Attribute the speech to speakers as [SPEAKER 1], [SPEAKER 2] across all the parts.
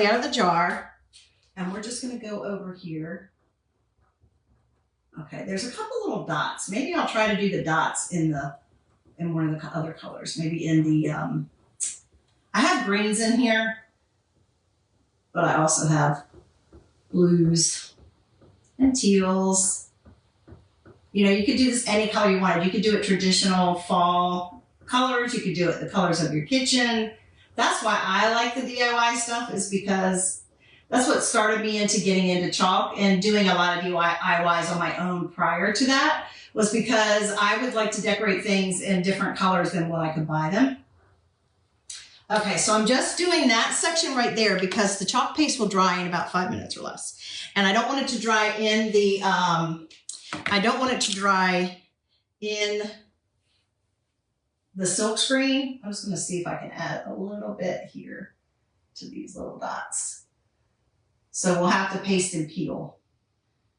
[SPEAKER 1] out of the jar, and we're just going to go over here. Okay, there's a couple little dots. Maybe I'll try to do the dots in one of the other colors. Maybe in the, I have greens in here, but I also have blues and teals. You know, you could do this any color you wanted. You could do it traditional fall colors. You could do it the colors of your kitchen. That's why I like the DIY stuff, is because that's what started me into getting into chalk and doing a lot of DIYs on my own prior to that, was because I would like to decorate things in different colors than what I could buy them. Okay, so I'm just doing that section right there because the chalk paste will dry in about 5 minutes or less. And I don't want it to dry in the, I don't want it to dry in the silk screen. I'm just gonna see if I can add a little bit here to these little dots. So we'll have to paste and peel,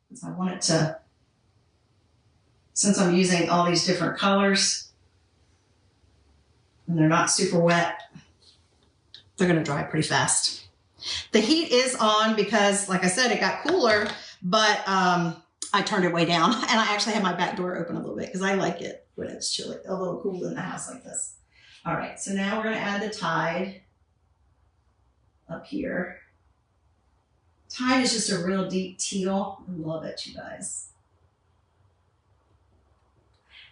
[SPEAKER 1] because I want it to, since I'm using all these different colors and they're not super wet, they're gonna dry pretty fast. The heat is on because, like I said, it got cooler, but I turned it way down, and I actually have my back door open a little bit because I like it when it's chilly, a little cool in the house like this. All right, so now we're gonna add the Tide up here. Tide is just a real deep teal. I love it, you guys.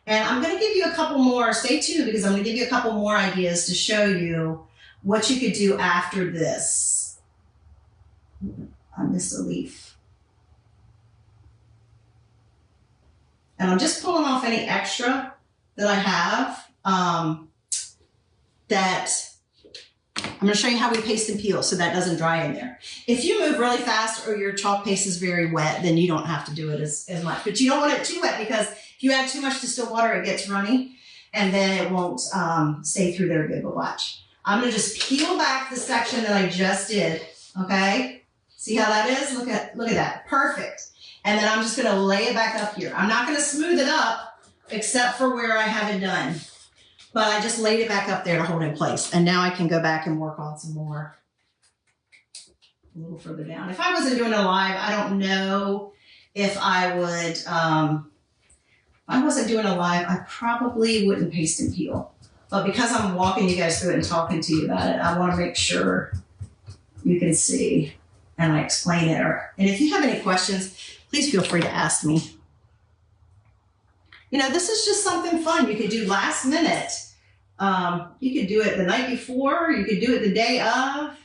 [SPEAKER 1] And I'm gonna give you a couple more, stay tuned, because I'm gonna give you a couple more ideas to show you what you could do after this. I missed a leaf. And I'm just pulling off any extra that I have that I'm going to show you how we paste and peel so that doesn't dry in there. If you move really fast or your chalk paste is very wet, then you don't have to do it as much. But you don't want it too wet, because if you add too much distilled water, it gets runny and then it won't stay through there good. But watch. I'm going to just peel back the section that I just did. Okay? See how that is? Look at that. Perfect. And then I'm just going to lay it back up here. I'm not going to smooth it up except for where I have it done. But I just laid it back up there to hold in place. And now I can go back and work on some more a little further down. If I wasn't doing a live, I don't know if I would, if I wasn't doing a live, I probably wouldn't paste and peel. But because I'm walking you guys through it and talking to you about it, I want to make sure you can see and I explain it. And if you have any questions, please feel free to ask me. You know, this is just something fun you could do last minute. You could do it the night before. You could do it the day of. If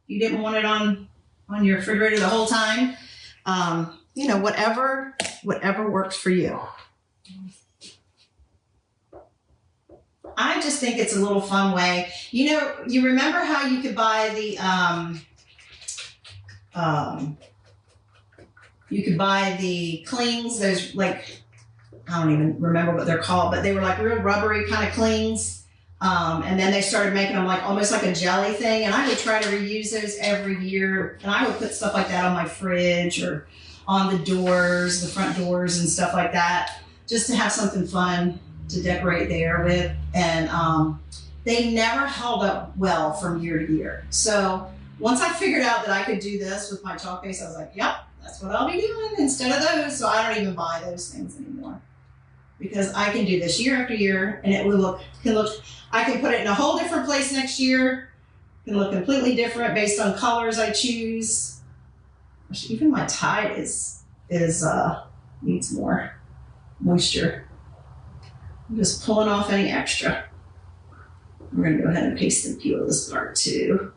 [SPEAKER 1] you didn't want it on your refrigerator the whole time. You know, whatever works for you. I just think it's a little fun way. You know, you remember how you could buy the you could buy the clings, those, like, I don't even remember what they're called, but they were like real rubbery kind of clings. And then they started making them like almost like a jelly thing. And I would try to reuse those every year. And I would put stuff like that on my fridge or on the doors, the front doors and stuff like that, just to have something fun to decorate there with. And they never held up well from year to year. So once I figured out that I could do this with my chalk paste, I was like, yep, that's what I'll be doing instead of those. So I don't even buy those things anymore, because I can do this year after year, and it will I can put it in a whole different place next year. It can look completely different based on colors I choose. Even my Tide needs more moisture. I'm just pulling off any extra. We're gonna go ahead and paste and peel this part too.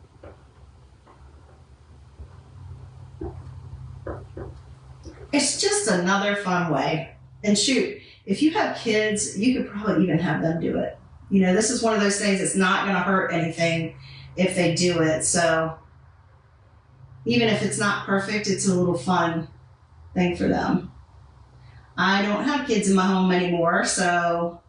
[SPEAKER 1] It's just another fun way. And shoot, if you have kids, you could probably even have them do it. You know, this is one of those things that's not going to hurt anything if they do it. So even if it's not perfect, it's a little fun thing for them. I don't have kids in my home anymore, so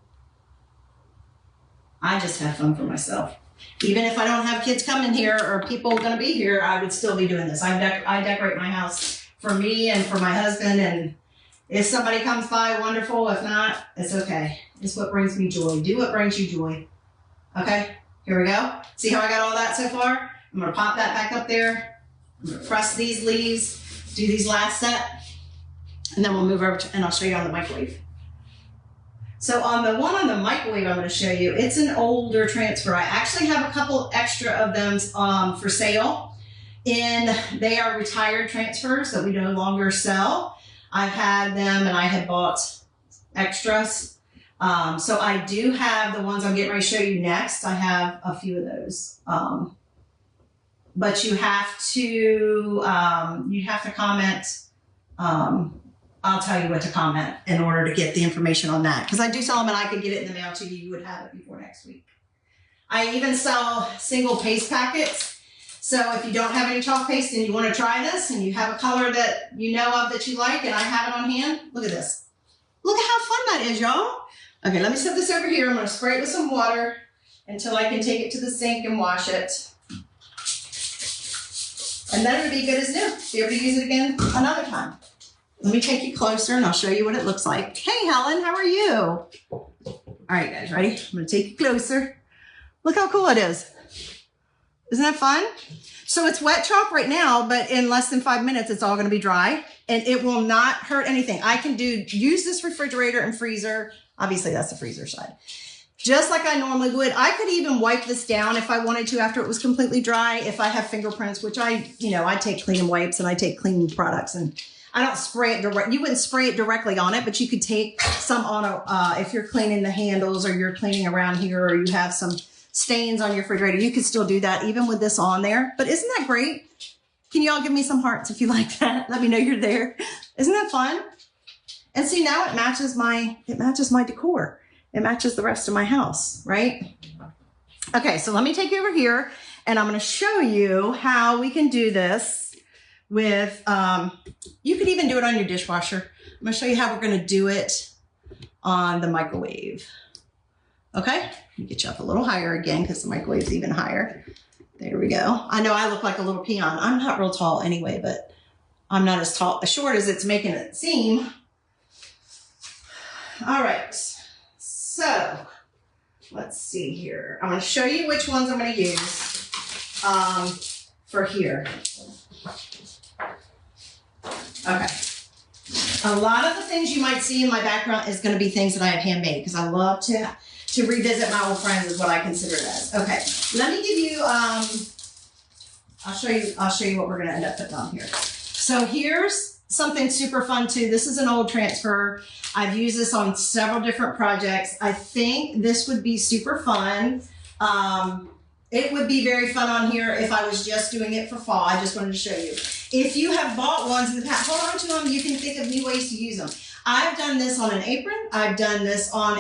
[SPEAKER 1] I just have fun for myself. Even if I don't have kids coming here or people going to be here, I would still be doing this. I decorate my house for me and for my husband, and if somebody comes by, wonderful. If not, it's okay. It's what brings me joy. Do what brings you joy. Okay, here we go. See how I got all that so far? I'm gonna pop that back up there. I'm gonna press these leaves, do these last set, and then we'll move over to, and I'll show you on the microwave. So on the one on the microwave I'm gonna show you, it's an older transfer. I actually have a couple extra of them for sale. And they are retired transfers that we no longer sell. I've had them and I had bought extras. So I do have the ones I'm getting ready to show you next. I have a few of those. But you have to comment. I'll tell you what to comment in order to get the information on that. Because I do sell them and I could get it in the mail to you. You would have it before next week. I even sell single paste packets. So if you don't have any chalk paste and you want to try this and you have a color that you know of that you like and I have it on hand, look at this. Look at how fun that is, y'all. Okay, let me set this over here. I'm going to spray it with some water until I can take it to the sink and wash it. And then it'll be good as new. Be able to use it again another time. Let me take you closer and I'll show you what it looks like. Hey, Helen, how are you? All right, guys, ready? I'm going to take you closer. Look how cool it is. Isn't that fun? So it's wet chalk right now, but in less than 5 minutes, it's all going to be dry and it will not hurt anything. I can use this refrigerator and freezer. Obviously that's the freezer side. Just like I normally would. I could even wipe this down if I wanted to after it was completely dry. If I have fingerprints, which I take clean wipes and I take clean products and I don't spray it direct. You wouldn't spray it directly on it, but you could take some on if you're cleaning the handles or you're cleaning around here or you have some stains on your refrigerator, you could still do that even with this on there. But isn't that great? Can you all give me some hearts if you like that? Let me know you're there. Isn't that fun? And see, now it matches my decor. It matches the rest of my house, right? Okay, so let me take you over here and I'm going to show you how we can do this with, you could even do it on your dishwasher. I'm going to show you how we're going to do it on the microwave. Okay, let me get you up a little higher again because the microwave's even higher. There we go. I know I look like a little peon. I'm not real tall anyway, but I'm not as short as it's making it seem. All right, so let's see here. I'm going to show you which ones I'm going to use for here. Okay. A lot of the things you might see in my background is going to be things that I have handmade because I love to revisit my old friends is what I consider it as. Okay, let me give you, I'll show you what we're going to end up putting on here. So here's something super fun too. This is an old transfer. I've used this on several different projects. I think this would be super fun. It would be very fun on here if I was just doing it for fall. I just wanted to show you. If you have bought ones in the past, hold on to them. You can think of new ways to use them. I've done this on an apron. I've done this on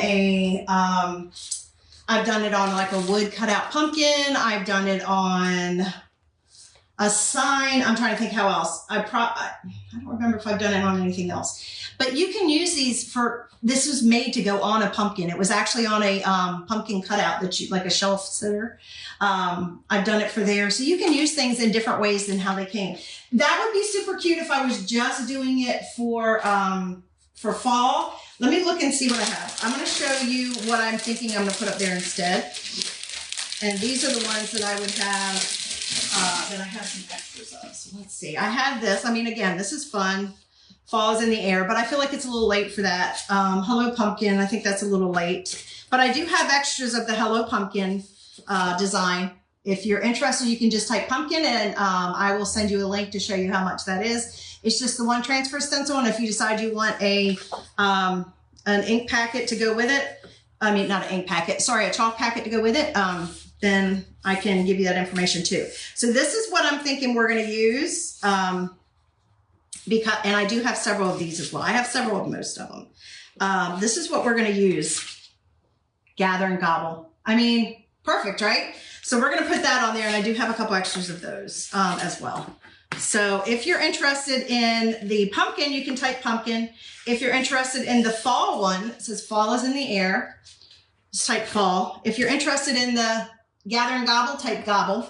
[SPEAKER 1] I've done it on like a wood cutout pumpkin. I've done it on a sign. I'm trying to think how else. I don't remember if I've done it on anything else. But you can use these this was made to go on a pumpkin. It was actually on a pumpkin cutout like a shelf sitter. I've done it for there. So you can use things in different ways than how they came. That would be super cute if I was just doing it for fall. Let me look and see what I have. I'm going to show you what I'm thinking I'm going to put up there instead. And these are the ones that I would have, that I have some extras of. So let's see. I have this. I mean, again, this is fun. Fall is in the air, but I feel like it's a little late for that. Hello Pumpkin, I think that's a little late. But I do have extras of the Hello Pumpkin design. If you're interested, you can just type pumpkin and I will send you a link to show you how much that is. It's just the one transfer stencil, and if you decide you want an ink packet to go with it, I mean, not an ink packet, sorry, a chalk packet to go with it, then I can give you that information too. So this is what I'm thinking we're going to use, and I do have several of these as well. I have several of most of them. This is what we're going to use. Gather and gobble. I mean, perfect, right? So we're going to put that on there, and I do have a couple extras of those as well. So if you're interested in the pumpkin, you can type pumpkin. If you're interested in the fall one, it says fall is in the air. Just type fall. If you're interested in the gather and gobble, type gobble,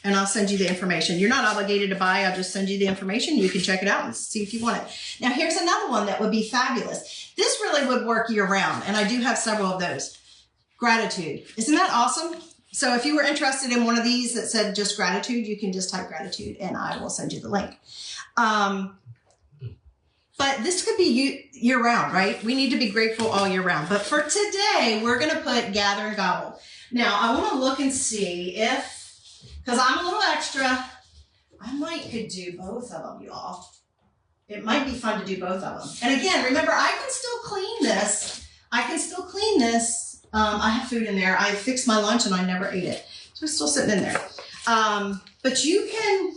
[SPEAKER 1] and I'll send you the information. You're not obligated to buy. I'll just send you the information. You can check it out and see if you want it. Now here's another one that would be fabulous. This really would work year round, and I do have several of those. Gratitude. Isn't that awesome? So if you were interested in one of these that said just gratitude, you can just type gratitude and I will send you the link. But this could be year round, right? We need to be grateful all year round. But for today, we're going to put gather and gobble. Now, I want to look and see if, because I'm a little extra, I could do both of them, y'all. It might be fun to do both of them. And again, remember, I can still clean this. I have food in there. I fixed my lunch and I never ate it. So it's still sitting in there. But you can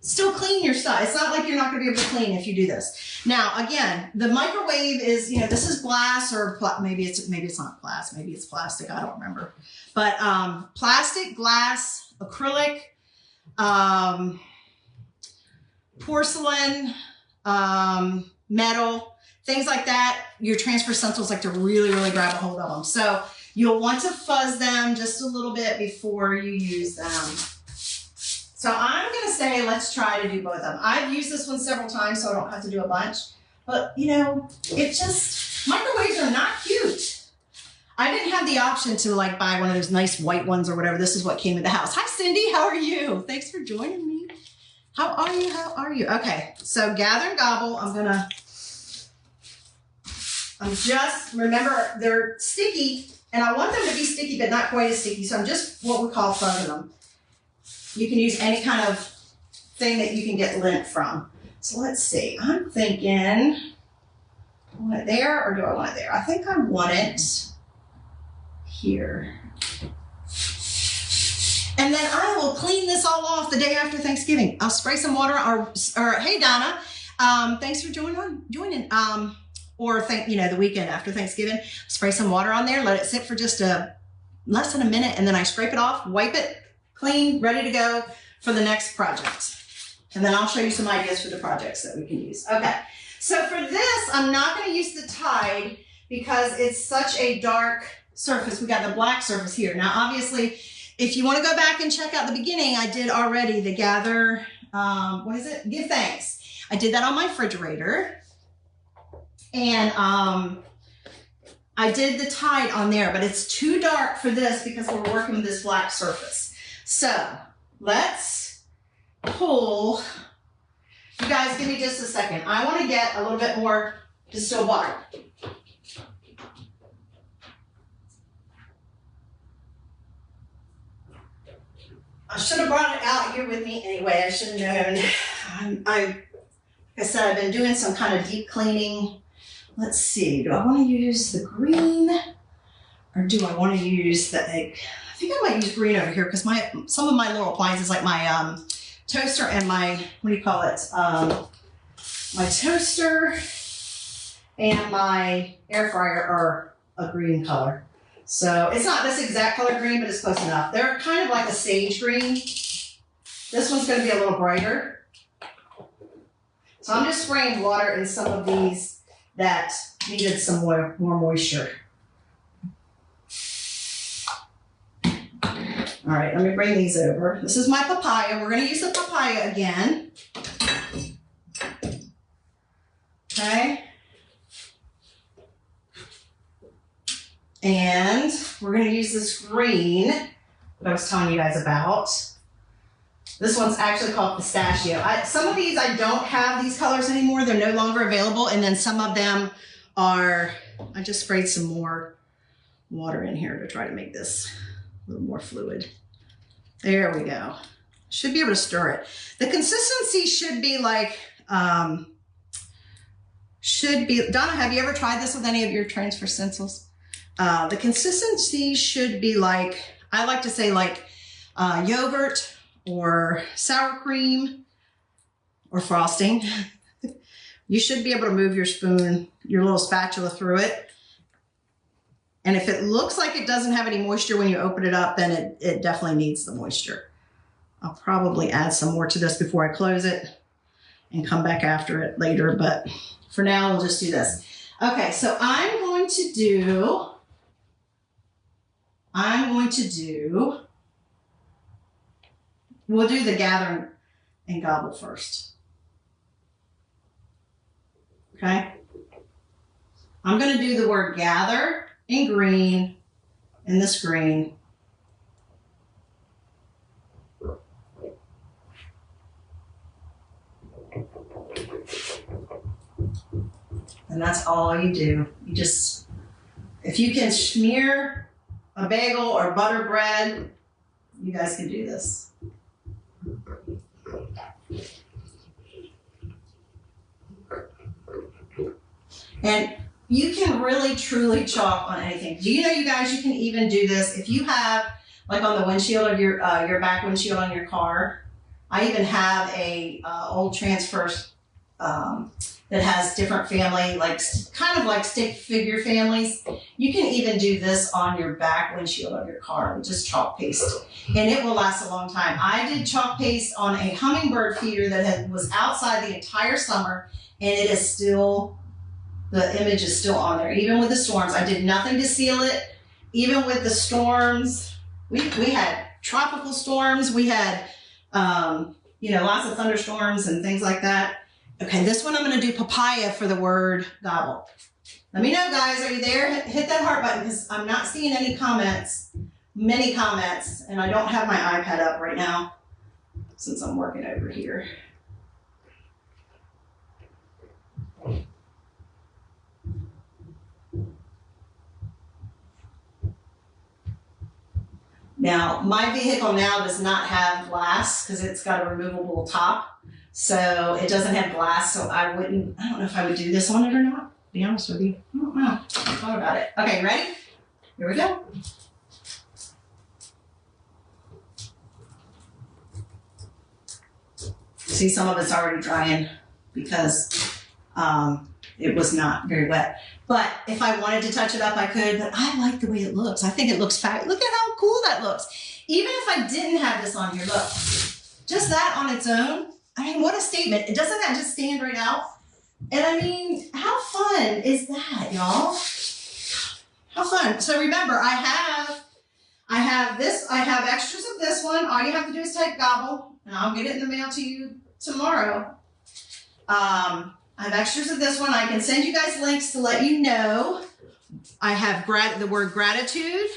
[SPEAKER 1] still clean your stuff. It's not like you're not going to be able to clean if you do this. Now, again, the microwave is, this is glass or maybe it's not glass. Maybe it's plastic. I don't remember. But plastic, glass, acrylic, porcelain, metal, things like that. Your transfer stencils like to really, really grab a hold of them. So you'll want to fuzz them just a little bit before you use them. So I'm going to say, let's try to do both of them. I've used this one several times, so I don't have to do a bunch. But, microwaves are not cute. I didn't have the option to buy one of those nice white ones or whatever. This is what came in the house. Hi, Cindy. How are you? Thanks for joining me. How are you? Okay, so gather and gobble. Remember, they're sticky, and I want them to be sticky, but not quite as sticky. So I'm just what we call fuzzing them. You can use any kind of thing that you can get lint from. So let's see. I'm thinking, I want it there or do I want it there? I think I want it here. And then I will clean this all off the day after Thanksgiving. I'll spray some water or hey, Donna, thanks for joining. The weekend after Thanksgiving, spray some water on there, let it sit for just less than a minute, and then I scrape it off, wipe it, clean, ready to go for the next project. And then I'll show you some ideas for the projects that we can use. Okay, so for this, I'm not going to use the Tide because it's such a dark surface. We got the black surface here. Now, obviously, if you want to go back and check out the beginning, I did already the gather, give thanks. I did that on my refrigerator. And I did the Tide on there, but it's too dark for this because we're working with this black surface. So let's pull. You guys give me just a second. I want to get a little bit more distilled water. I should have brought it out here with me anyway. I should have known. Like I said, I've been doing some kind of deep cleaning. Let's see, do I want to use the green or do I want to use the egg? I think I might use green over here because some of my little appliances like my toaster and my, my toaster and my air fryer are a green color. So it's not this exact color green, but it's close enough. They're kind of like a sage green. This one's going to be a little brighter. So I'm just spraying water in some of these that needed some more moisture. All right, let me bring these over. This is my papaya. We're going to use the papaya again. Okay. And we're going to use this green that I was telling you guys about. This one's actually called pistachio. Some of these, I don't have these colors anymore. They're no longer available. And then some of them are, I just sprayed some more water in here to try to make this a little more fluid. There we go. Should be able to stir it. The consistency should be like, Donna, have you ever tried this with any of your transfer stencils? The consistency should be like, I like to say like yogurt or sour cream or frosting. You should be able to move your spoon, your little spatula through it. And if it looks like it doesn't have any moisture when you open it up, then it definitely needs the moisture. I'll probably add some more to this before I close it and come back after it later, but for now, we'll just do this. Okay, so we'll do the gather and gobble first. Okay? I'm going to do the word gather in green, in this green. And that's all you do. You just, if you can smear a bagel or butter bread, you guys can do this. And you can really, truly chalk on anything. Do you know, you guys, you can even do this if you have, like on the windshield of your back windshield on your car. I even have a old transfer that has different family, like kind of like stick figure families. You can even do this on your back windshield of your car with just chalk paste, and it will last a long time. I did chalk paste on a hummingbird feeder that was outside the entire summer, and it is still, the image is still on there, even with the storms. I did nothing to seal it, even with the storms. We had tropical storms. We had, lots of thunderstorms and things like that. Okay, this one I'm going to do papaya for the word gobble. Let me know, guys. Are you there? Hit that heart button because I'm not seeing any comments, many comments, and I don't have my iPad up right now since I'm working over here. Now, my vehicle now does not have glass because it's got a removable top. So it doesn't have glass, so I don't know if I would do this on it or not, to be honest with you. I don't know. I thought about it. Okay, ready? Here we go. See, some of it's already drying because it was not very wet. But if I wanted to touch it up, I could, but I like the way it looks. I think it looks fabulous. Look at how cool that looks. Even if I didn't have this on here, look, just that on its own. I mean, what a statement. Doesn't that just stand right out? And I mean, how fun is that, y'all? How fun. So remember, I have extras of this one. All you have to do is type gobble, and I'll get it in the mail to you tomorrow. I have extras of this one. I can send you guys links to let you know. I have the word gratitude.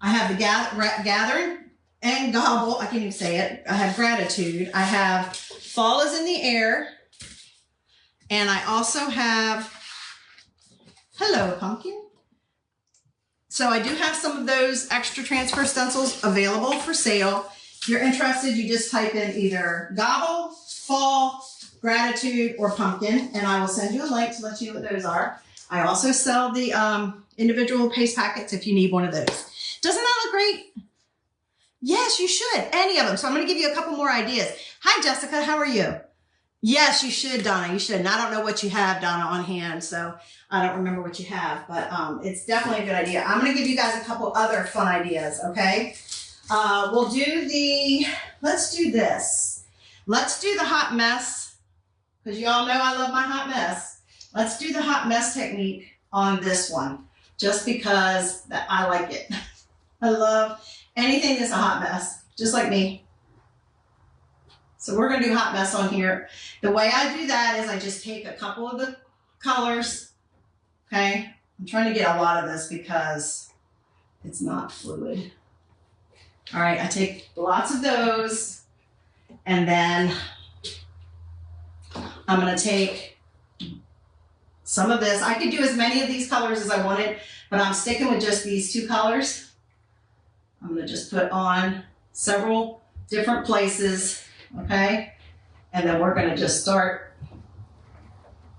[SPEAKER 1] I have the gathering and gobble. I can't even say it. I have gratitude. I have fall is in the air. And I also have hello, pumpkin. So I do have some of those extra transfer stencils available for sale. If you're interested, you just type in either gobble, fall, gratitude, or pumpkin, and I will send you a link to let you know what those are. I also sell the individual paste packets if you need one of those. Doesn't that look great? Yes, you should. Any of them. So I'm going to give you a couple more ideas. Hi, Jessica. How are you? Yes, you should, Donna. You should. And I don't know what you have, Donna, on hand, so I don't remember what you have, but it's definitely a good idea. I'm going to give you guys a couple other fun ideas, okay? Let's do this. Let's do the hot mess, because you all know I love my hot mess. Let's do the hot mess technique on this one, just because I like it. I love anything that's a hot mess, just like me. So we're going to do hot mess on here. The way I do that is I just take a couple of the colors, okay? I'm trying to get a lot of this because it's not fluid. All right, I take lots of those, and then I'm going to take some of this. I could do as many of these colors as I wanted, but I'm sticking with just these two colors. I'm going to just put on several different places, okay? And then we're going to just start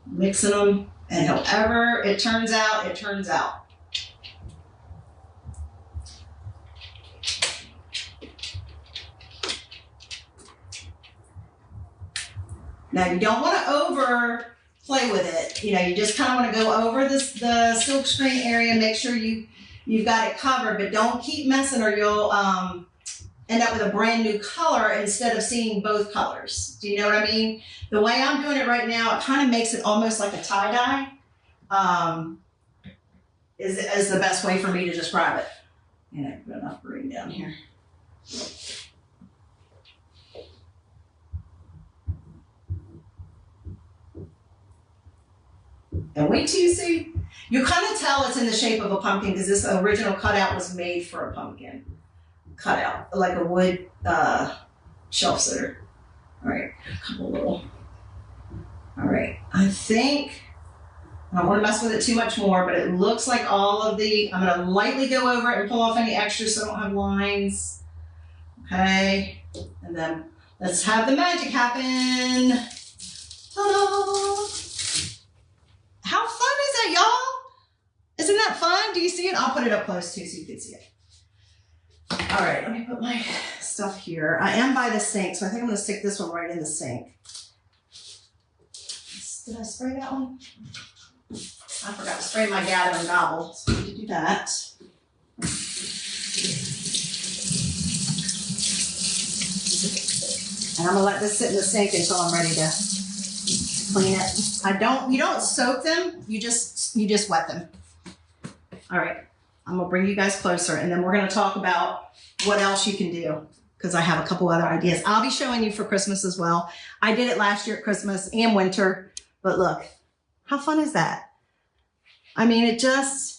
[SPEAKER 1] mixing them, and however it turns out, it turns out. Now, you don't want to over play with it. You know, you just kind of want to go over the silk screen area, make sure you've got it covered, but don't keep messing or you'll end up with a brand new color instead of seeing both colors. Do you know what I mean? The way I'm doing it right now, it kind of makes it almost like a tie-dye, is the best way for me to describe it. And I've got enough green down here. And wait till you see. You kind of tell it's in the shape of a pumpkin because this original cutout was made for a pumpkin cutout, like a wood shelf sitter. All right, a couple little. All right, I think I don't want to mess with it too much more, but it looks like all of the, I'm going to lightly go over it and pull off any extras so I don't have lines. Okay. And then let's have the magic happen. Ta-da! How fun is that, y'all? Isn't that fun? Do you see it? I'll put it up close too so you can see it. All right, let me put my stuff here. I am by the sink, so I think I'm going to stick this one right in the sink. Did I spray that one? I forgot to spray my gather and gobble, so I need to do that. And I'm gonna let this sit in the sink until I'm ready to clean it. You don't soak them, you just wet them. All right, I'm gonna bring you guys closer and then we're gonna talk about what else you can do because I have a couple other ideas. I'll be showing you for Christmas as well. I did it last year at Christmas and winter, but look, how fun is that? I mean, it just,